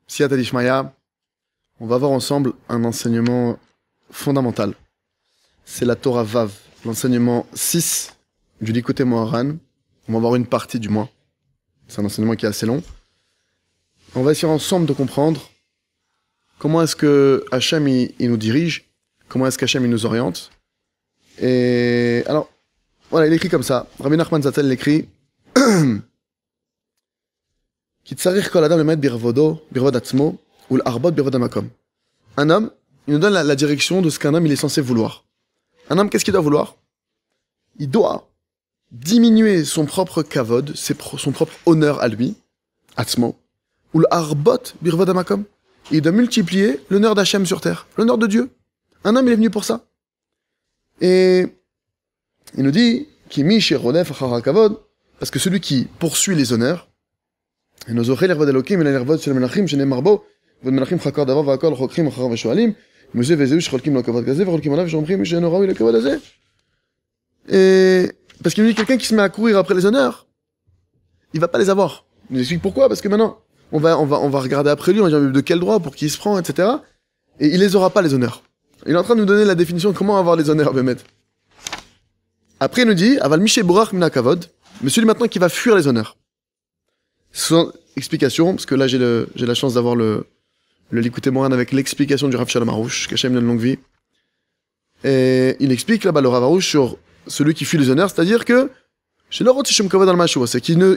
Siyata Dishmaya, on va voir ensemble un enseignement fondamental. C'est la Torah Vav, l'enseignement 6 du Likutei Moharan. On va voir une partie du moins. C'est un enseignement qui est assez long. On va essayer ensemble de comprendre comment est-ce que Hachem il nous dirige, comment est-ce qu'Hachem il nous oriente. Et alors, voilà, il écrit comme ça. Rabbi Nachman Zatel l'écrit Kitsarir kol adam lemet birvodo, birvod atzmo, ou l'arbot birvod amakom. Un homme, il nous donne la direction de ce qu'un homme il est censé vouloir. Un homme, qu'est-ce qu'il doit vouloir? Il doit diminuer son propre kavod, son propre honneur à lui, atzmo, ou l'arbot birvod amakom. Il doit multiplier l'honneur d'Hachem sur terre, l'honneur de Dieu. Un homme, il est venu pour ça. Et il nous dit, Kimi sheronef achar kavod, parce que celui qui poursuit les honneurs, אינו זוכה לכבוד אלוקים אלא לכבוד של מלכים שנאמר בו כבוד מלכים חקר דבר והכל חוקרים אחריו ושואלים מזה וזהו שחולקים לו כבוד כזה וחולקים עליו ושאומרים שאינו ראוי לכבוד הזה. Parce qu'il nous dit quelqu'un qui se met à courir après les honneurs, il va pas les avoir. Il nous explique pourquoi, parce que maintenant on va regarder après lui, on va dire de quel droit, pour qui il se prend, etc. Et il les aura pas les honneurs. Il est en train de nous donner la définition de comment avoir les honneurs, Bémet. Après il nous dit aval miché borach mina kavod, mais celui maintenant qui va fuir les honneurs. Sans explication, parce que là j'ai la chance d'avoir le Likutei Moharan avec l'explication du Rav Shalom Arush, qu'Hachem donne longue vie. Et il explique là-bas le Rav Arush sur celui qui fuit les honneurs, c'est-à-dire que chez le Rot Shem Kavod al Mashua, c'est qu'il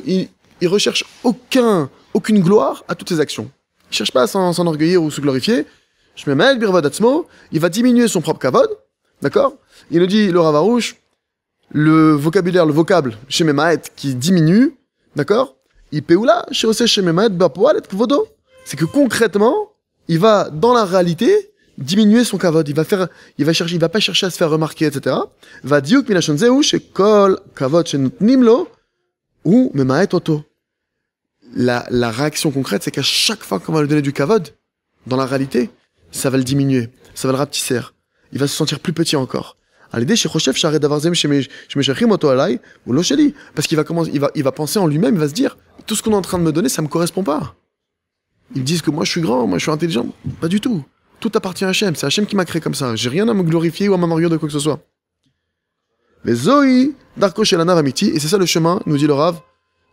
il recherche aucune gloire à toutes ses actions. Il cherche pas à s'enorgueillir ou se glorifier. Je me mets birvad atzmo, il va diminuer son propre kavod, d'accord? Il nous dit le Rav Arush, le vocable chez Memaet qui diminue, d'accord? C'est que concrètement, il va, dans la réalité, diminuer son kavod. Il va pas chercher à se faire remarquer, etc. Va diuk milashon zeu shekol kavod shenotnim lo ou memaet oto. La réaction concrète, c'est qu'à chaque fois qu'on va lui donner du kavod, dans la réalité, ça va le diminuer, ça va le rapetisser. Il va se sentir plus petit encore. Parce qu'il va penser en lui-même, il va se dire, tout ce qu'on est en train de me donner, ça me correspond pas. Ils disent que moi je suis grand, moi je suis intelligent. Pas du tout. Tout appartient à Hachem. C'est Hachem qui m'a créé comme ça. J'ai rien à me glorifier ou à m'enorgueillir de quoi que ce soit. Mais Zoï, Darko Shelanar Amiti, et c'est ça le chemin, nous dit le Rav,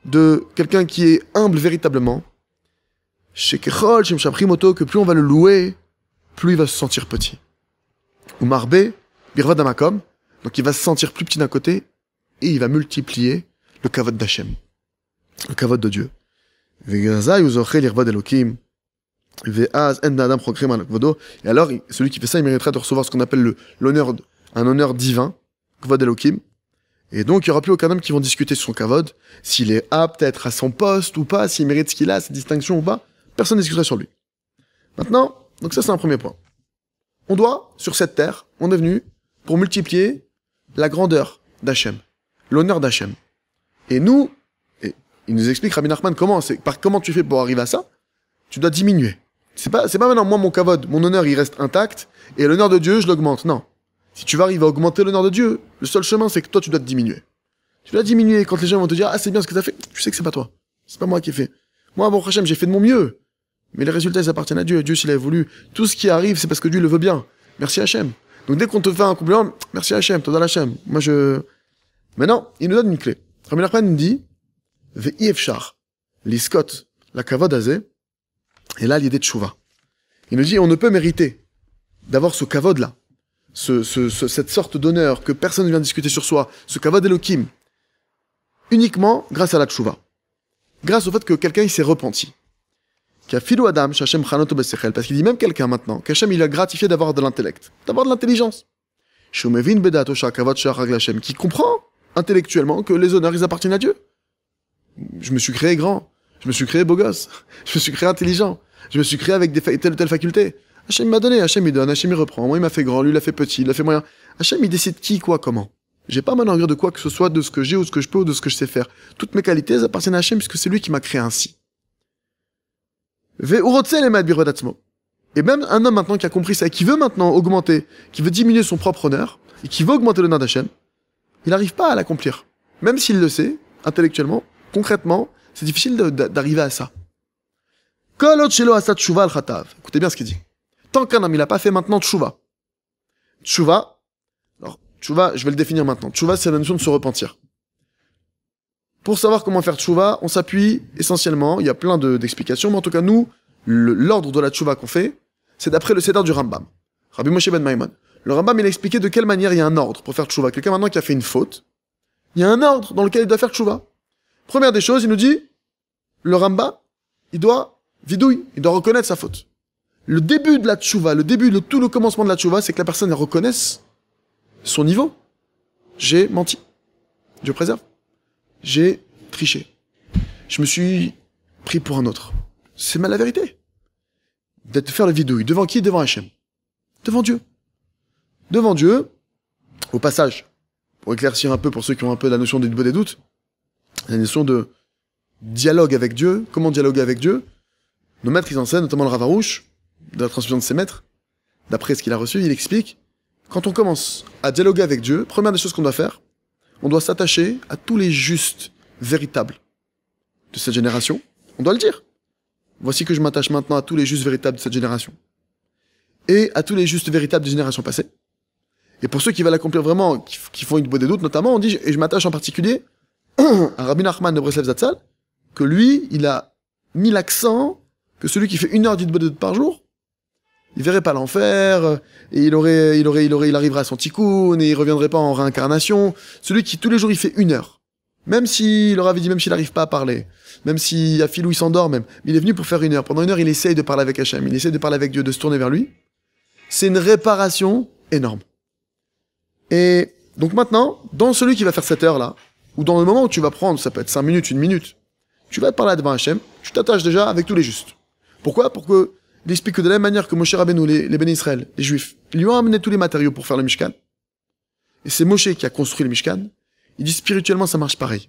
de quelqu'un qui est humble véritablement. Chez Kechol, Shem Shaprimoto, que plus on va le louer, plus il va se sentir petit. Ou Marbe, Birvad Amakom, donc il va se sentir plus petit d'un côté, et il va multiplier le kavod d'Hachem, le kavod de Dieu. Et alors, celui qui fait ça, il méritera de recevoir ce qu'on appelle un honneur divin, kavod Elokim. Et donc, il n'y aura plus aucun homme qui va discuter sur son kavod, s'il est apte à être à son poste ou pas, s'il mérite ce qu'il a, ses distinctions ou pas. Personne ne discutera sur lui. Maintenant, donc ça c'est un premier point. On doit, sur cette terre, on est venu pour multiplier la grandeur d'Hachem, l'honneur d'Hachem. Et nous, il nous explique, Rabbi Nachman, comment tu fais pour arriver à ça? Tu dois diminuer. C'est pas maintenant, moi, mon kavod, mon honneur, il reste intact, et l'honneur de Dieu, je l'augmente. Non. Si tu vas arriver à augmenter l'honneur de Dieu, le seul chemin, c'est que toi, tu dois te diminuer. Tu dois diminuer quand les gens vont te dire, ah, c'est bien ce que t'as fait. Tu sais que c'est pas toi. C'est pas moi qui ai fait. Moi, bon, Hachem, j'ai fait de mon mieux. Mais les résultats, ils appartiennent à Dieu. Dieu, s'il a voulu. Tout ce qui arrive, c'est parce que Dieu le veut bien. Merci Hachem. Donc, dès qu'on te fait un compliment, merci Hachem, toi dans Hachem. Maintenant, il nous donne une clé. Rabbi Nachman nous dit, Ve'ifshar, l'iskot, la kavod azé, et là, l'idée de Tchouva. Il nous dit, on ne peut mériter d'avoir ce kavod-là, cette sorte d'honneur que personne ne vient discuter sur soi, ce kavod Elokim, uniquement grâce à la Tchouva. Grâce au fait que quelqu'un, il s'est repenti. Qu'il y a filou Adam, Shachem Chanoto Besechel, parce qu'il dit même quelqu'un maintenant, qu'Hachem, il a gratifié d'avoir de l'intellect, d'avoir de l'intelligence. Shumevin Bedato Shakavod Shachag Hashem, qui comprend intellectuellement que les honneurs, ils appartiennent à Dieu. Je me suis créé grand, je me suis créé beau gosse, je me suis créé intelligent, je me suis créé avec telle ou telle faculté. Hachem m'a donné, Hachem il donne, Hachem il reprend. Moi il m'a fait grand, lui il a fait petit, il a fait moyen. Hachem il décide qui, quoi, comment. J'ai pas à m'enorgueillir de quoi que ce soit, de ce que j'ai ou de ce que je peux ou de ce que je sais faire. Toutes mes qualités elles appartiennent à Hachem puisque c'est lui qui m'a créé ainsi. Et même un homme maintenant qui a compris ça et qui veut maintenant augmenter, qui veut diminuer son propre honneur et qui veut augmenter l'honneur d'Hachem, il n'arrive pas à l'accomplir. Même s'il le sait, intellectuellement, concrètement, c'est difficile d'arriver à ça. Kolot shelo asa tshuva al chatav. Écoutez bien ce qu'il dit. Tant qu'un homme, il n'a pas fait maintenant tshuva. Tshuva, alors, tshuva, je vais le définir maintenant. Tshuva, c'est la notion de se repentir. Pour savoir comment faire tshuva, on s'appuie essentiellement, il y a plein d'explications, mais en tout cas, nous, l'ordre de la tshuva qu'on fait, c'est d'après le Seder du Rambam. Rabbi Moshe ben Maimon. Le Rambam, il a expliqué de quelle manière il y a un ordre pour faire tshuva. Quelqu'un maintenant qui a fait une faute, il y a un ordre dans lequel il doit faire tshuva. Première des choses, il nous dit, le Rambam, il doit vidouille, il doit reconnaître sa faute. Le début de la tshuva, tout le commencement de la tshuva, c'est que la personne elle reconnaisse son niveau. J'ai menti. Dieu préserve. J'ai triché. Je me suis pris pour un autre. C'est mal la vérité. D'être faire le vidouille. Devant qui? Devant Hachem. Devant Dieu. Devant Dieu, au passage, pour éclaircir un peu pour ceux qui ont un peu la notion des doutes, la notion de dialogue avec Dieu. Comment dialoguer avec Dieu? Nos maîtres, ils enseignent, notamment le Rav Arush, de la transmission de ses maîtres, d'après ce qu'il a reçu, il explique, quand on commence à dialoguer avec Dieu, première des choses qu'on doit faire, on doit s'attacher à tous les justes véritables de cette génération. On doit le dire. Voici que je m'attache maintenant à tous les justes véritables de cette génération. Et à tous les justes véritables des générations passées. Et pour ceux qui veulent accomplir vraiment, qui font une bonne des doutes notamment, on dit, et je m'attache en particulier à Rabbi Nachman de Breslev Zatzal, que lui, il a mis l'accent que celui qui fait 1 heure d'Hitbodedut par jour, il verrait pas l'enfer, et il arriverait à son tikkun, et il reviendrait pas en réincarnation. Celui qui tous les jours il fait 1 heure. Même s'il leur avait dit, même s'il n'arrive pas à parler, même si à filou il s'endort même, il est venu pour faire 1 heure. Pendant 1 heure, il essaye de parler avec Hachem, il essaye de parler avec Dieu, de se tourner vers lui. C'est une réparation énorme. Et donc maintenant, dans celui qui va faire cette heure-là, ou dans le moment où tu vas prendre, ça peut être 5 minutes, 1 minute, tu vas te parler devant Hachem, tu t'attaches déjà avec tous les justes. Pourquoi? Pour que il explique que de la même manière que Moshe Rabbeinu, les Béné Israël, les Juifs, ils lui ont amené tous les matériaux pour faire le Mishkan. Et c'est Moshe qui a construit le Mishkan. Il dit spirituellement ça marche pareil.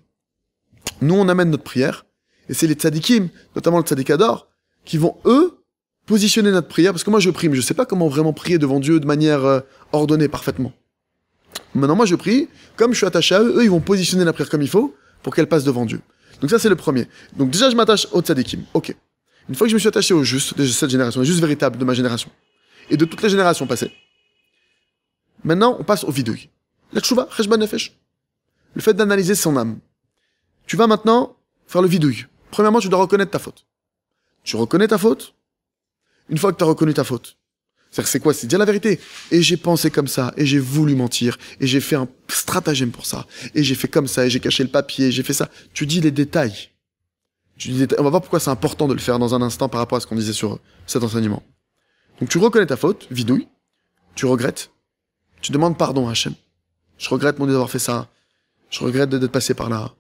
Nous on amène notre prière, et c'est les tzadikim, notamment le tzadikador, qui vont eux positionner notre prière, parce que moi je prie, mais je sais pas comment vraiment prier devant Dieu de manière ordonnée parfaitement. Maintenant moi je prie, comme je suis attaché à eux, eux ils vont positionner la prière comme il faut, pour qu'elle passe devant Dieu. Donc ça c'est le premier. Donc déjà je m'attache aux tzadikim, ok. Une fois que je me suis attaché aux justes de cette génération, les justes véritables de ma génération, et de toutes les générations passées, maintenant on passe au vidouille. La tshuva, cheshbon nefesh. Le fait d'analyser son âme. Tu vas maintenant faire le vidouille. Premièrement, tu dois reconnaître ta faute. Tu reconnais ta faute. Une fois que tu as reconnu ta faute, c'est-à-dire c'est quoi? C'est dire la vérité. Et j'ai pensé comme ça, et j'ai voulu mentir, et j'ai fait un stratagème pour ça, et j'ai fait comme ça, et j'ai caché le papier, j'ai fait ça. Tu dis les détails. On va voir pourquoi c'est important de le faire dans un instant par rapport à ce qu'on disait sur cet enseignement. Donc tu reconnais ta faute, vidouille, tu regrettes, tu demandes pardon à Hachem. Je regrette mon Dieu d'avoir fait ça, je regrette d'être passé par là.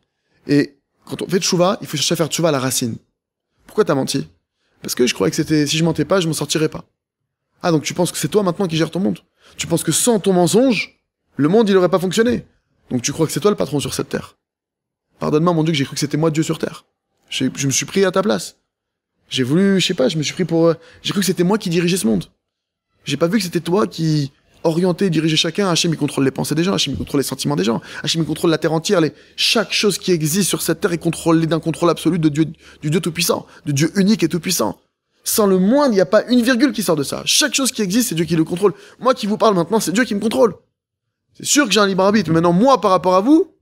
Et quand on fait tchouva, il faut chercher à faire tchouva à la racine. Pourquoi t'as menti? Parce que je croyais que si je mentais pas, je m'en sortirais pas. Ah donc tu penses que c'est toi maintenant qui gères ton monde? Tu penses que sans ton mensonge, le monde il aurait pas fonctionné? Donc tu crois que c'est toi le patron sur cette terre? Pardonne-moi mon Dieu que j'ai cru que c'était moi Dieu sur terre. Je me suis pris à ta place. J'ai voulu, je sais pas, je me suis pris pour... j'ai cru que c'était moi qui dirigeais ce monde. J'ai pas vu que c'était toi qui orientais et dirigeais chacun. Hachem, il contrôle les pensées des gens. Hachem, il contrôle les sentiments des gens. Hachem, il contrôle la terre entière. Chaque chose qui existe sur cette terre est contrôlée d'un contrôle absolu de Dieu, du Dieu Tout-Puissant, de Dieu unique et Tout-Puissant. Sans le moindre, il n'y a pas une virgule qui sort de ça. Chaque chose qui existe, c'est Dieu qui le contrôle. Moi qui vous parle maintenant, c'est Dieu qui me contrôle. C'est sûr que j'ai un libre arbitre. Maintenant, moi, par rapport à vous,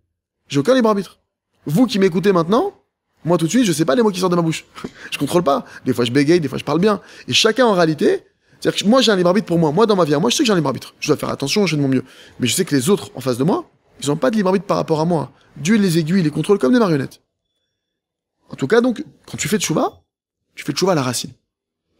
j'ai aucun libre arbitre. Vous qui m'écoutez maintenant, moi, tout de suite, je sais pas les mots qui sortent de ma bouche. Je contrôle pas. Des fois, je bégaye, des fois, je parle bien. Et chacun, en réalité, c'est-à-dire que moi, j'ai un libre arbitre pour moi. Moi, dans ma vie, moi, je sais que j'ai un libre arbitre. Je dois faire attention, je fais de mon mieux. Mais je sais que les autres, en face de moi, ils ont pas de libre arbitre par rapport à moi. Dieu les aiguille, les contrôle comme des marionnettes. En tout cas, donc, quand tu fais tchouva à la racine.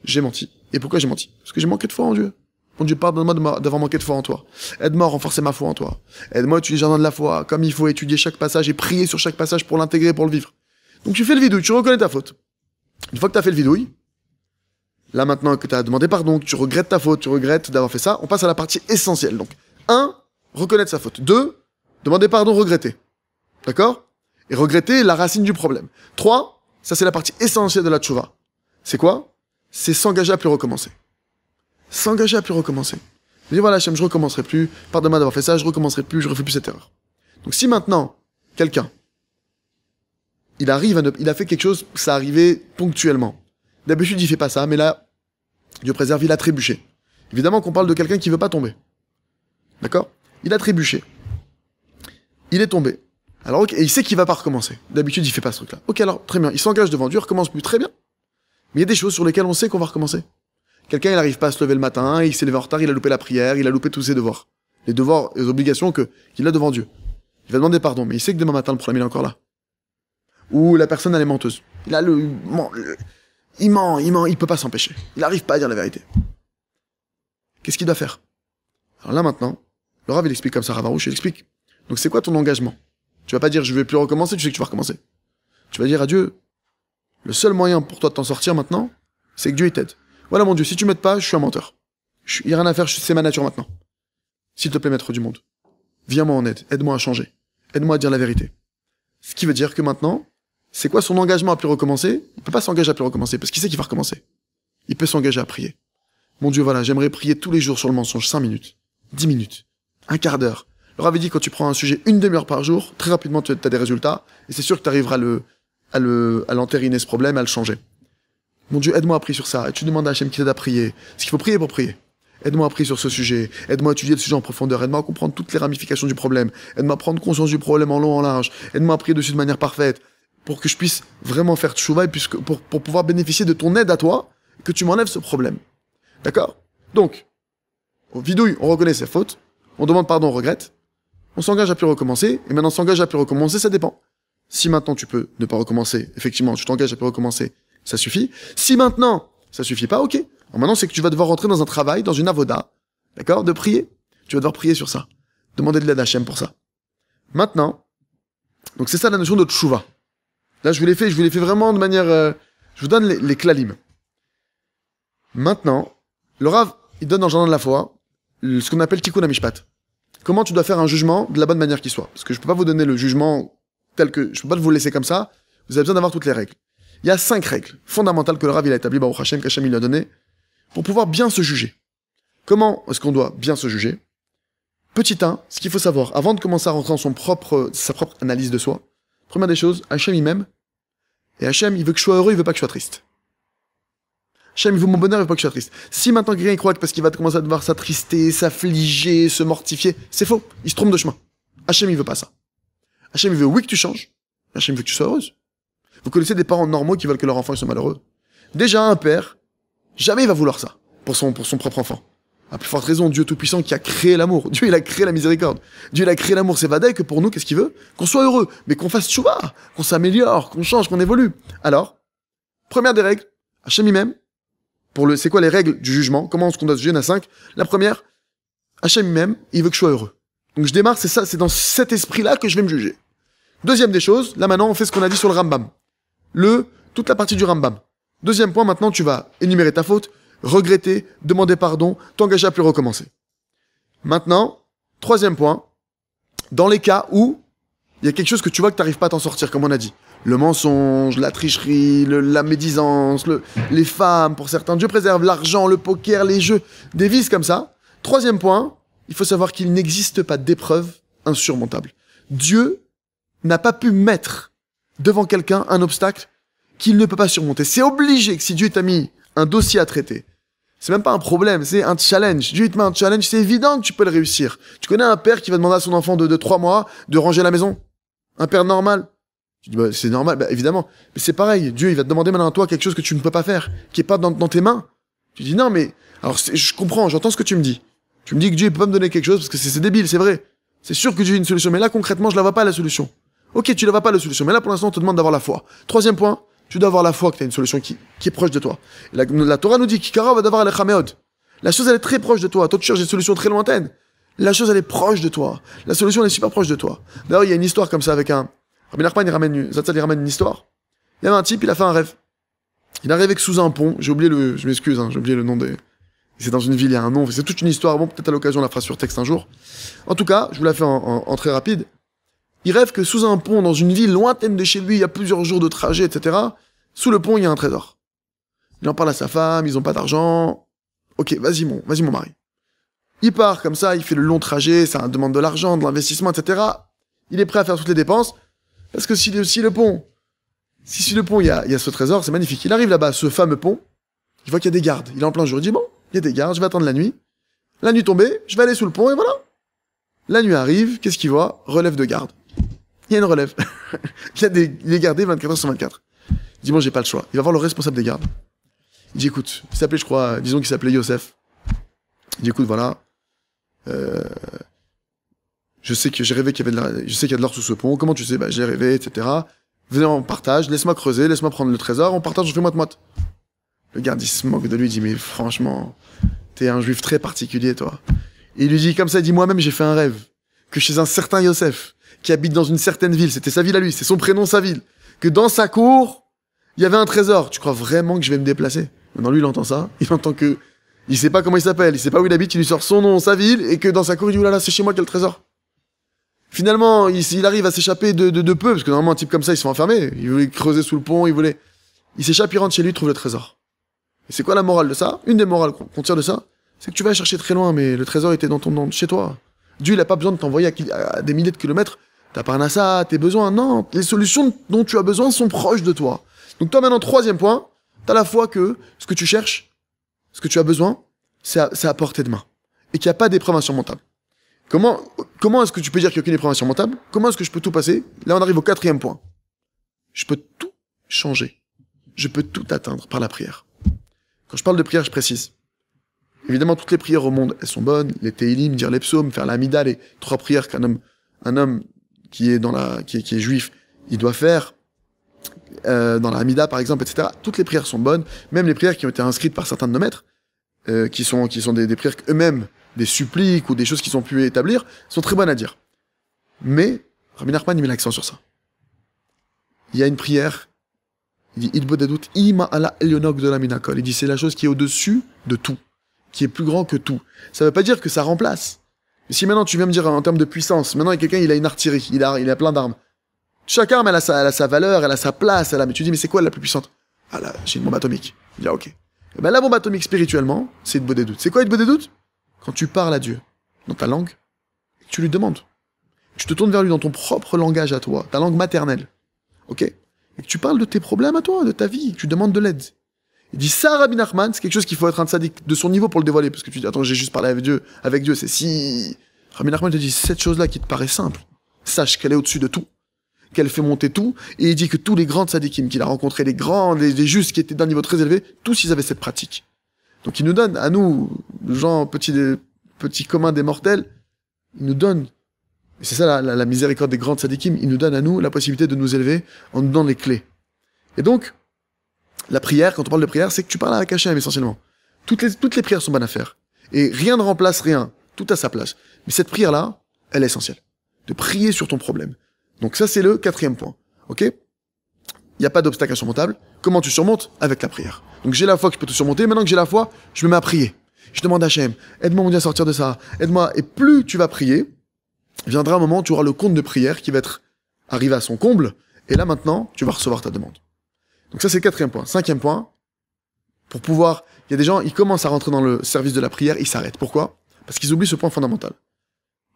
J'ai menti. Et pourquoi j'ai menti? Parce que j'ai manqué de foi en Dieu. Mon Dieu, pardonne-moi d'avoir manqué de foi en toi. Aide-moi à renforcer ma foi en toi. Aide-moi à utiliser le jardin de la foi, comme il faut étudier chaque passage et prier sur chaque passage pour l'intégrer, pour le vivre. Donc tu fais le vidouille, tu reconnais ta faute. Une fois que tu as fait le vidouille, là maintenant que tu as demandé pardon, que tu regrettes ta faute, tu regrettes d'avoir fait ça, on passe à la partie essentielle. Donc, 1, reconnaître sa faute. 2, demander pardon, regretter. D'accord? Et regretter la racine du problème. 3, ça c'est la partie essentielle de la tchouva. C'est quoi? C'est s'engager à plus recommencer. S'engager à plus recommencer. Dire voilà Hachem, je recommencerai plus, pardonne-moi d'avoir fait ça, je recommencerai plus, je refais plus cette erreur. Donc si maintenant, quelqu'un, il a fait quelque chose, ça arrivait ponctuellement. D'habitude, il fait pas ça, mais là, Dieu préserve, il a trébuché. Évidemment qu'on parle de quelqu'un qui veut pas tomber. D'accord? Il a trébuché. Il est tombé. Alors, ok, et il sait qu'il va pas recommencer. D'habitude, il fait pas ce truc-là. Ok, alors, très bien. Il s'engage devant Dieu, recommence plus. Très bien. Mais il y a des choses sur lesquelles on sait qu'on va recommencer. Quelqu'un, il n'arrive pas à se lever le matin, il s'est levé en retard, il a loupé la prière, il a loupé tous ses devoirs. Les devoirs, les obligations qu'il a devant Dieu. Il va demander pardon, mais il sait que demain matin, le problème, il est encore là. Ou la personne, elle est menteuse. Il ment, il peut pas s'empêcher. Il n'arrive pas à dire la vérité. Qu'est-ce qu'il doit faire? Alors là, maintenant, le Rav, il explique comme ça, Rav Arouche, il explique. Donc, c'est quoi ton engagement? Tu vas pas dire, je vais plus recommencer, tu sais que tu vas recommencer. Tu vas dire à Dieu, le seul moyen pour toi de t'en sortir maintenant, c'est que Dieu, il t'aide. Voilà, mon Dieu, si tu m'aides pas, je suis un menteur. Il n'y a rien à faire, c'est ma nature maintenant. S'il te plaît, maître du monde, viens-moi en aide, aide-moi à changer, aide-moi à dire la vérité. Ce qui veut dire que maintenant, c'est quoi son engagement à plus recommencer? Il peut pas s'engager à plus recommencer, parce qu'il sait qu'il va recommencer. Il peut s'engager à prier. Mon Dieu, voilà, j'aimerais prier tous les jours sur le mensonge, 5 minutes, 10 minutes, un quart d'heure. Le Rav dit, quand tu prends un sujet une demi-heure par jour, très rapidement, tu as des résultats, et c'est sûr que tu arriveras à l'entériner ce problème, à le changer. Mon Dieu, aide-moi à prier sur ça. Et tu demandes à Hachem qui t'aide à prier. Parce qu'il faut prier pour prier. Aide-moi à prier sur ce sujet. Aide-moi à étudier le sujet en profondeur. Aide-moi à comprendre toutes les ramifications du problème. Aide-moi à prendre conscience du problème en long, en large. Aide-moi à prier dessus de manière parfaite. Pour que je puisse vraiment faire tchouva et pour pouvoir bénéficier de ton aide à toi, que tu m'enlèves ce problème. D'accord? Donc, au vidouille, on reconnaît ses fautes. On demande pardon, on regrette. On s'engage à plus recommencer. Et maintenant, s'engager à plus recommencer, ça dépend. Si maintenant tu peux ne pas recommencer, effectivement, tu t'engages à plus recommencer, ça suffit. Si maintenant, ça suffit pas, ok. Alors maintenant, c'est que tu vas devoir rentrer dans un travail, dans une avoda, d'accord, de prier. Tu vas devoir prier sur ça. Demander de l'aide à Hachem pour ça. Maintenant, donc c'est ça la notion de tchouva. Là, je vous l'ai fait vraiment de manière, je vous donne les klalim. Maintenant, le Rav, il donne dans le jardin de la foi, ce qu'on appelle tikkun hamishpat. Comment tu dois faire un jugement de la bonne manière qui soit. Parce que je peux pas vous donner le jugement tel que, je peux pas vous le laisser comme ça. Vous avez besoin d'avoir toutes les règles. Il y a 5 règles fondamentales que le Rav il a établies, Baruch Hashem, qu'Hachem il a donné, pour pouvoir bien se juger. Comment est-ce qu'on doit bien se juger? Petit 1, ce qu'il faut savoir, avant de commencer à rentrer dans sa propre analyse de soi, première des choses, Hachem il m'aime, et Hachem il veut que je sois heureux, il veut pas que je sois triste. Hachem il veut mon bonheur, il veut pas que je sois triste. Si maintenant quelqu'un il croit que parce qu'il va commencer à devoir s'attrister, s'affliger, se mortifier, c'est faux, il se trompe de chemin. Hachem il veut pas ça. Hachem il veut oui que tu changes, Hachem veut que tu sois heureuse. Vous connaissez des parents normaux qui veulent que leur enfant soit malheureux. Déjà, un père, jamais il va vouloir ça pour son propre enfant. À plus forte raison, Dieu Tout-Puissant qui a créé l'amour. Dieu, il a créé la miséricorde. Dieu, il a créé l'amour. C'est vadaï que pour nous, qu'est-ce qu'il veut? Qu'on soit heureux, mais qu'on fasse tchouva, qu'on s'améliore, qu'on change, qu'on évolue. Alors, première des règles, Hachem lui-même, c'est quoi les règles du jugement? Comment est-ce qu'on doit se juger? Il y en a 5. La première, Hachem lui-même, il veut que je sois heureux. Donc je démarre, c'est ça, c'est dans cet esprit-là que je vais me juger. Deuxième des choses, là maintenant, on fait ce qu'on a dit sur le Rambam. Toute la partie du Rambam. Deuxième point, maintenant, tu vas énumérer ta faute, regretter, demander pardon, t'engager à plus recommencer. Maintenant, troisième point, dans les cas où il y a quelque chose que tu vois que tu n'arrives pas à t'en sortir, comme on a dit. Le mensonge, la tricherie, la médisance, les femmes, pour certains, Dieu préserve, l'argent, le poker, les jeux, des vices comme ça. Troisième point, il faut savoir qu'il n'existe pas d'épreuve insurmontable. Dieu n'a pas pu mettre devant quelqu'un un obstacle qu'il ne peut pas surmonter. C'est obligé que si Dieu t'a mis un dossier à traiter, c'est même pas un problème, c'est un challenge. Dieu te met un challenge, c'est évident que tu peux le réussir. Tu connais un père qui va demander à son enfant de 3 mois de ranger la maison? Un père normal? Tu dis, bah, c'est normal, bah, évidemment. Mais c'est pareil, Dieu, il va te demander maintenant à toi quelque chose que tu ne peux pas faire, qui est pas dans tes mains. Tu dis, non, mais, alors, je comprends, j'entends ce que tu me dis. Tu me dis que Dieu, il peut pas me donner quelque chose parce que c'est débile, c'est vrai. C'est sûr que Dieu a une solution, mais là, concrètement, je la vois pas, la solution. Ok, tu la vois pas, la solution, mais là, pour l'instant, on te demande d'avoir la foi. Troisième point, tu dois avoir la foi que tu as une solution qui est proche de toi. La Torah nous dit qu'Ikara va d'avoir Alechameod. La chose, elle est très proche de toi. Toi, tu cherches des solutions très lointaines. La chose, elle est proche de toi. La solution, elle est super proche de toi. D'ailleurs, il y a une histoire comme ça avec un... Rabbi Nachman, il ramène une histoire. Il y avait un type, il a fait un rêve. Il est arrivé que sous un pont, je m'excuse, hein, j'ai oublié le nom des... C'est dans une ville, il y a un nom, c'est toute une histoire. Bon, peut-être à l'occasion, on la fera sur texte un jour. En tout cas, je vous la fais en très rapide. Il rêve que sous un pont, dans une ville lointaine de chez lui, il y a plusieurs jours de trajet, etc. Sous le pont, il y a un trésor. Il en parle à sa femme, ils ont pas d'argent. Ok, vas-y mon mari. Il part comme ça, il fait le long trajet, ça demande de l'argent, de l'investissement, etc. Il est prêt à faire toutes les dépenses, parce que si le pont, Si sur le pont, il y a ce trésor, c'est magnifique. Il arrive là-bas, ce fameux pont, il voit qu'il y a des gardes. Il est en plein jour. Il dit, bon, il y a des gardes, je vais attendre la nuit. La nuit tombée, je vais aller sous le pont et voilà. La nuit arrive, qu'est-ce qu'il voit? Relève de garde. Il y a une relève. Il est gardé 24 heures sur 24. Il dit, bon, j'ai pas le choix. Il va voir le responsable des gardes. Il dit, écoute, il s'appelait, je crois, disons qu'il s'appelait Yosef. Il dit, écoute, voilà. Je sais que j'ai rêvé qu'il y avait je sais qu'il y a de l'or sous ce pont. Comment tu sais? Bah, j'ai rêvé, etc. Venez, on partage. Laisse-moi creuser, laisse-moi prendre le trésor. On partage, on fait moite-moite. Le garde, il se moque de lui. Il dit, mais franchement, t'es un juif très particulier, toi. Et il lui dit comme ça, il dit, moi-même, j'ai fait un rêve. Que chez un certain Yosef, qui habite dans une certaine ville, c'était sa ville à lui, c'est son prénom, sa ville, que dans sa cour, il y avait un trésor. Tu crois vraiment que je vais me déplacer? Maintenant, lui, il entend ça. Il entend que, il sait pas comment il s'appelle, il sait pas où il habite, il lui sort son nom, sa ville, et que dans sa cour, il dit, oulala, c'est chez moi qu'il y a le trésor. Finalement, il arrive à s'échapper de peu, parce que normalement, un type comme ça, il se fait enfermer. Il voulait creuser sous le pont, il s'échappe, il rentre chez lui, il trouve le trésor. Et c'est quoi la morale de ça? Une des morales qu'on tire de ça, c'est que tu vas chercher très loin, mais le trésor était chez toi. Dieu, il a pas besoin de t'envoyer à des milliers de kilomètres. T'as pas un assa, tes besoins. Non, les solutions dont tu as besoin sont proches de toi. Donc toi, maintenant, troisième point, t'as la foi que ce que tu cherches, ce que tu as besoin, c'est à portée de main. Et qu'il n'y a pas d'épreuve insurmontable. Comment est-ce que tu peux dire qu'il n'y a aucune épreuve insurmontable? Comment est-ce que je peux tout passer? Là, on arrive au quatrième point. Je peux tout changer. Je peux tout atteindre par la prière. Quand je parle de prière, je précise. Évidemment, toutes les prières au monde, elles sont bonnes. Les Teilim, dire les psaumes, faire l'amida, les 3 prières un homme qui est juif, il doit faire, dans la Hamida, par exemple, etc. Toutes les prières sont bonnes. Même les prières qui ont été inscrites par certains de nos maîtres, qui sont des prières eux-mêmes, des suppliques ou des choses qu'ils ont pu établir, sont très bonnes à dire. Mais, Rabbi Nachman, il met l'accent sur ça. Il y a une prière, il dit, Ima ala elionok de la minakol. Il dit, c'est la chose qui est au-dessus de tout, qui est plus grand que tout. Ça veut pas dire que ça remplace. Mais si maintenant tu viens me dire en termes de puissance, maintenant il y a quelqu'un, il a une artillerie, il a plein d'armes. Chaque arme, elle a sa valeur, elle a sa place, mais tu dis, mais c'est quoi la plus puissante? Ah là, j'ai une bombe atomique. Il dit, ah, ok. Et ben la bombe atomique spirituellement, c'est une bodé doute. C'est quoi une bodé doute? Quand tu parles à Dieu, dans ta langue, et que tu lui demandes. Tu te tournes vers lui dans ton propre langage à toi, ta langue maternelle. Ok? Et que tu parles de tes problèmes à toi, de ta vie, que tu demandes de l'aide. Il dit ça, Rabbi Nachman, c'est quelque chose qu'il faut être un tzaddik de son niveau pour le dévoiler, parce que tu dis, attends, j'ai juste parlé avec Dieu, c'est si... Rabbi Nachman te dit, cette chose-là qui te paraît simple, sache qu'elle est au-dessus de tout, qu'elle fait monter tout, et il dit que tous les grands tzaddikim qu'il a rencontrés, les justes qui étaient d'un niveau très élevé, tous ils avaient cette pratique. Donc il nous donne, à nous, gens petits communs des mortels, il nous donne, et c'est ça la miséricorde des grands tzaddikim, il nous donne à nous la possibilité de nous élever en nous donnant les clés. Et donc, la prière, quand on parle de prière, c'est que tu parles avec Hachem essentiellement. Toutes les prières sont bonnes à faire. Et rien ne remplace rien. Tout à sa place. Mais cette prière-là, elle est essentielle. De prier sur ton problème. Donc ça, c'est le 4e point. Ok? Il n'y a pas d'obstacle insurmontable. Comment tu surmontes? Avec la prière. Donc j'ai la foi que je peux te surmonter. Maintenant que j'ai la foi, je me mets à prier. Je demande à Hachem, aide-moi mon Dieu à sortir de ça. Aide-moi. Et plus tu vas prier, viendra un moment où tu auras le compte de prière qui va être arrivé à son comble. Et là maintenant, tu vas recevoir ta demande. Donc ça, c'est le 4e point. 5e point, pour pouvoir... Il y a des gens, ils commencent à rentrer dans le service de la prière, ils s'arrêtent. Pourquoi? Parce qu'ils oublient ce point fondamental.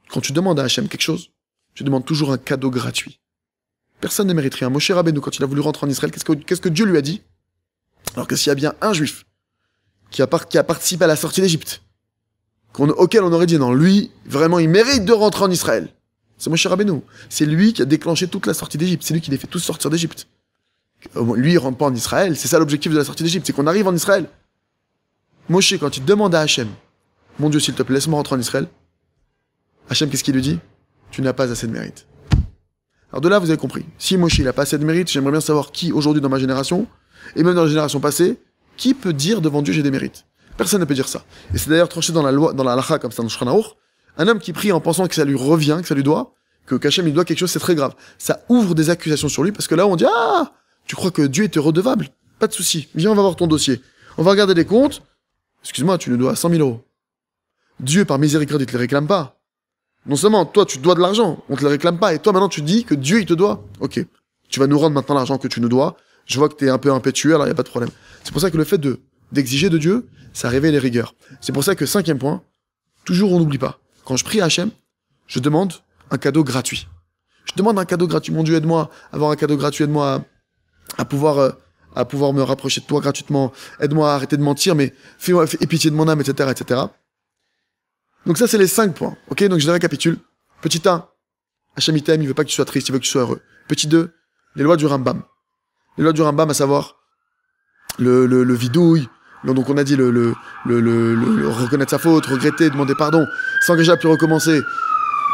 Quand tu demandes à Hachem quelque chose, tu demandes toujours un cadeau gratuit. Personne ne mérite rien. Moshe Rabbeinu, quand il a voulu rentrer en Israël, qu'est-ce que Dieu lui a dit? Alors que s'il y a bien un juif qui a participé à la sortie d'Égypte, auquel on aurait dit, non, lui, vraiment, il mérite de rentrer en Israël. C'est Moshe Rabbeinu. C'est lui qui a déclenché toute la sortie d'Égypte. C'est lui qui les fait tous sortir d'Égypte. Lui, il rentre pas en Israël. C'est ça l'objectif de la sortie d'Égypte, c'est qu'on arrive en Israël. Moshe, quand il demande à Hachem, mon Dieu, s'il te plaît, laisse-moi rentrer en Israël. Hachem, qu'est-ce qu'il lui dit? Tu n'as pas assez de mérite. Alors de là, vous avez compris. Si Moshe, il a pas assez de mérite, j'aimerais bien savoir qui, aujourd'hui, dans ma génération, et même dans la génération passée, qui peut dire devant Dieu, j'ai des mérites? Personne ne peut dire ça. Et c'est d'ailleurs tranché dans la loi, dans la halakha, comme ça, dans le Shulchan Aruch. Un homme qui prie en pensant que ça lui revient, que ça lui doit, que Hachem, il doit quelque chose, c'est très grave. Ça ouvre des accusations sur lui, parce que là, on dit, ah! Tu crois que Dieu était redevable? Pas de souci. Viens, on va voir ton dossier. On va regarder les comptes. Excuse-moi, tu nous dois 100 000 euros. Dieu, par miséricorde, il te les réclame pas. Non seulement, toi, tu te dois de l'argent, on te le réclame pas, et toi, maintenant, tu dis que Dieu, il te doit. Ok. Tu vas nous rendre maintenant l'argent que tu nous dois. Je vois que t'es un peu impétueux, alors y a pas de problème. C'est pour ça que le fait d'exiger de Dieu, ça réveille les rigueurs. C'est pour ça que 5e point, toujours on n'oublie pas. Quand je prie à Hachem, je demande un cadeau gratuit. Je demande un cadeau gratuit. Mon Dieu, aide-moi à avoir un cadeau gratuit, aide-moi à pouvoir me rapprocher de toi gratuitement, aide-moi à arrêter de mentir, mais aie pitié de mon âme, etc., etc. Donc ça, c'est les 5 points, ok? Donc je les récapitule. Petit 1, Hachem il t'aime, il veut pas que tu sois triste, il veut que tu sois heureux. Petit 2, les lois du Rambam. Les lois du Rambam, à savoir le vidouille, donc on a dit le reconnaître sa faute, regretter, demander pardon, s'engager à plus recommencer,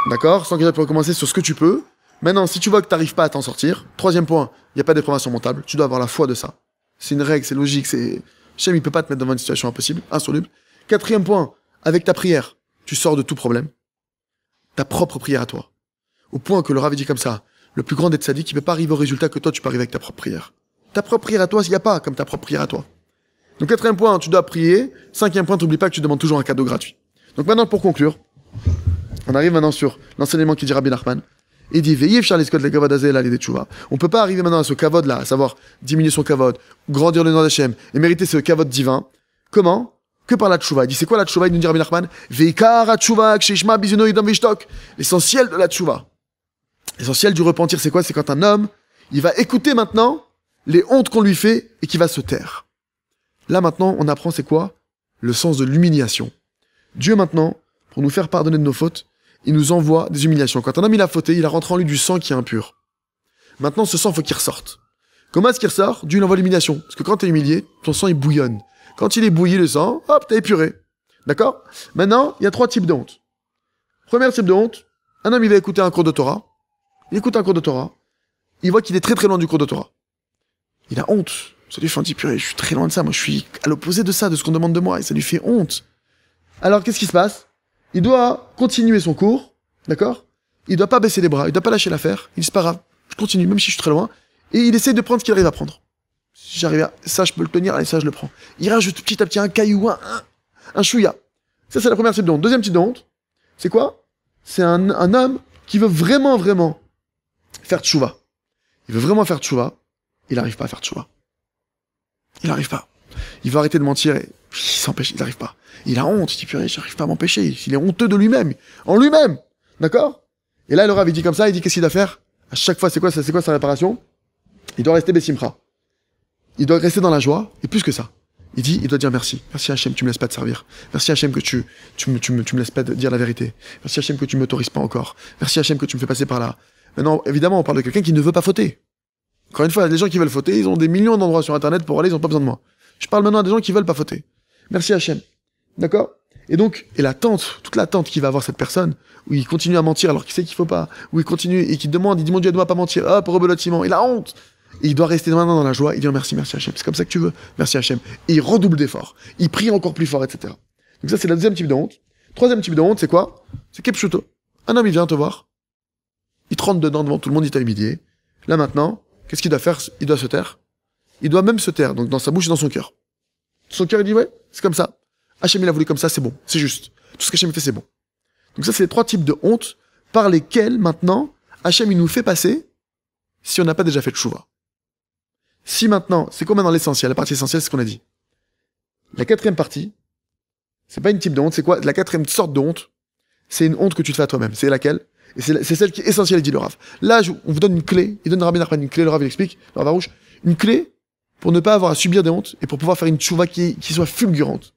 d'accord? S'engager à plus recommencer sur ce que tu peux. Maintenant, si tu vois que tu n'arrives pas à t'en sortir, 3e point, il n'y a pas de dépravation mentale, tu dois avoir la foi de ça. C'est une règle, c'est logique, Hachem il peut pas te mettre devant une situation impossible, insoluble. 4e point, avec ta prière, tu sors de tout problème. Ta propre prière à toi. Au point que le Rav dit comme ça, le plus grand des tzaddik, il peut pas arriver au résultat que toi tu peux arriver avec ta propre prière. Ta propre prière à toi, il n'y a pas comme ta propre prière à toi. Donc 4e point, tu dois prier. 5e point, t'oublie pas que tu demandes toujours un cadeau gratuit. Donc maintenant, pour conclure, on arrive maintenant sur l'enseignement qui dit Rabbi Nachman. Il dit, veillez Charles Scott le kavod azel l'idée de tchouva. On peut pas arriver maintenant à ce kavod là, à savoir diminuer son kavod, grandir le nom d'Hachem et mériter ce kavod divin. Comment? Que par la tchouva. Il dit, c'est quoi la tchouva? Il nous dit Rabbi Nachman, veikar tchouva kshishma bizuno idam vishtok. L'essentiel de la tchouva. L'essentiel du repentir, c'est quoi? C'est quand un homme, il va écouter maintenant les hontes qu'on lui fait et qui va se taire. Là maintenant, on apprend c'est quoi? Le sens de l'humiliation. Dieu maintenant, pour nous faire pardonner de nos fautes, il nous envoie des humiliations. Quand un homme il a fauté, il a rentré en lui du sang qui est impur. Maintenant, ce sang, faut qu'il ressorte. Comment est-ce qu'il ressort? Dieu il envoie l'humiliation. Parce que quand t'es humilié, ton sang il bouillonne. Quand il est bouilli le sang, hop, t'es épuré. D'accord? Maintenant, il y a 3 types de honte. Premier type de honte, un homme il va écouter un cours de Torah. Il écoute un cours de Torah. Il voit qu'il est très très loin du cours de Torah. Il a honte. Ça lui fait un petit purée, je suis très loin de ça. Moi, je suis à l'opposé de ça, de ce qu'on demande de moi. Et ça lui fait honte. Alors, qu'est-ce qui se passe? Il doit continuer son cours. D'accord? Il doit pas baisser les bras. Il doit pas lâcher l'affaire. Il dit, c'est pas grave. Je continue, même si je suis très loin. Et il essaie de prendre ce qu'il arrive à prendre. Si j'arrive à ça, je peux le tenir. Allez, ça, je le prends. Il rajoute petit à petit un caillou, un chouïa. Ça, c'est la première type de honte. Deuxième type de honte, c'est quoi? C'est un homme qui veut vraiment faire tchouva. Il veut vraiment faire tchouva. Il n'arrive pas à faire tchouva. Il n'arrive pas. Il veut arrêter de mentir et il s'empêche, il n'arrive pas. Il a honte, il dit purée, j'arrive pas à m'empêcher. Il est honteux de lui-même. En lui-même. D'accord? Et là, le Rav, il dit comme ça, il dit qu'est-ce qu'il doit faire? À chaque fois, c'est quoi sa réparation? Il doit rester Bessimcha. Il doit rester dans la joie, et plus que ça. Il doit dire merci. Merci Hachem, tu me laisses pas te servir. Merci Hachem que tu me laisses pas dire la vérité. Merci Hachem que tu m'autorises pas encore. Merci Hachem que tu me fais passer par là. Maintenant, évidemment, on parle de quelqu'un qui ne veut pas fauter. Encore une fois, les gens qui veulent fauter, ils ont des millions d'endroits sur Internet pour aller, ils ont pas besoin de moi. Je parle maintenant à des gens qui veulent pas fauter. Merci Hachem. D'accord? Et donc, l'attente, toute l'attente qu'il va avoir cette personne, où il continue à mentir alors qu'il sait qu'il faut pas, où il continue et qu'il demande, il dit mon Dieu, aide-moi pas mentir, hop, rebelotement, il a honte. Et il doit rester maintenant dans la joie, il dit merci Hachem, c'est comme ça que tu veux, merci Hachem. Et il redouble d'efforts, il prie encore plus fort, etc. Donc ça, c'est le deuxième type de honte. Troisième type de honte, c'est quoi? C'est Kepchuto. Un homme, il vient te voir, il te rentre dedans devant tout le monde, il t'a humilié. Là maintenant, qu'est-ce qu'il doit faire? Il doit se taire. Il doit même se taire, donc dans sa bouche et dans son cœur. Son cœur, il dit ouais, c'est comme ça. Hachem, il a voulu comme ça, c'est bon, c'est juste. Tout ce qu'Hachem fait, c'est bon. Donc ça, c'est les 3 types de honte par lesquels, maintenant, Hachem, il nous fait passer si on n'a pas déjà fait de tchouva. Si maintenant, c'est quoi maintenant l'essentiel? La partie essentielle, c'est ce qu'on a dit. La 4e partie, c'est pas une type de honte, c'est quoi? La 4e sorte de honte, c'est une honte que tu te fais à toi-même. C'est laquelle? Et c'est celle qui est essentielle, dit le Rav. Là, on vous donne une clé, il donne Rabbi Nachman une clé, le Rav il explique, le Rav Arouche, une clé pour ne pas avoir à subir des hontes et pour pouvoir faire une tchouva qui soit fulgurante.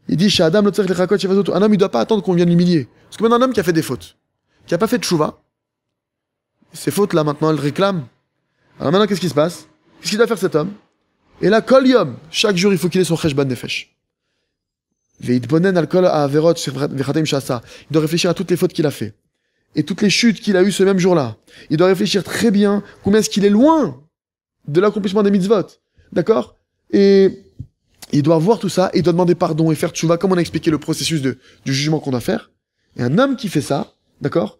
Il dit, un homme, il doit pas attendre qu'on vienne l'humilier. Parce que maintenant, un homme qui a fait des fautes, qui a pas fait de tchouva, ces fautes-là, maintenant, elles réclament. Alors maintenant, qu'est-ce qui se passe? Qu'est-ce qu'il doit faire cet homme? Et là, kol yom, chaque jour, il faut qu'il ait son cheshbon nefesh. Il doit réfléchir à toutes les fautes qu'il a fait. Et toutes les chutes qu'il a eues ce même jour-là. Il doit réfléchir très bien combien est-ce qu'il est loin de l'accomplissement des mitzvot. D'accord? Et il doit voir tout ça, et il doit demander pardon et faire tchouva, comme on a expliqué le processus du jugement qu'on doit faire. Et un homme qui fait ça, d'accord?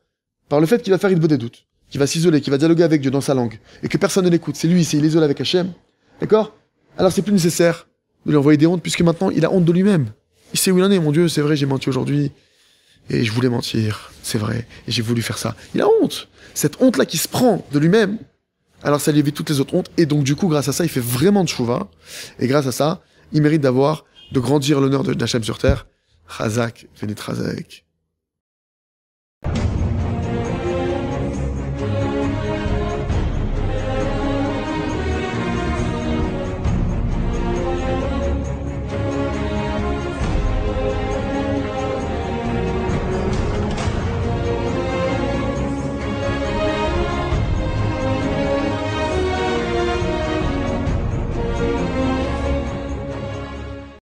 Par le fait qu'il va faire des doutes, qu'il va s'isoler, qu'il va dialoguer avec Dieu dans sa langue, et que personne ne l'écoute, c'est lui, il est isolé avec Hachem. D'accord? Alors c'est plus nécessaire de lui envoyer des hontes, puisque maintenant il a honte de lui-même. Il sait où il en est, mon Dieu, c'est vrai, j'ai menti aujourd'hui. Et je voulais mentir, c'est vrai, et j'ai voulu faire ça. Il a honte. Cette honte-là qui se prend de lui-même, alors ça lui évite toutes les autres hontes, et donc du coup, grâce à ça, il fait vraiment de tchouva, et grâce à ça, il mérite de grandir l'honneur d'Hachem sur terre. Chazak, Venit Chazak.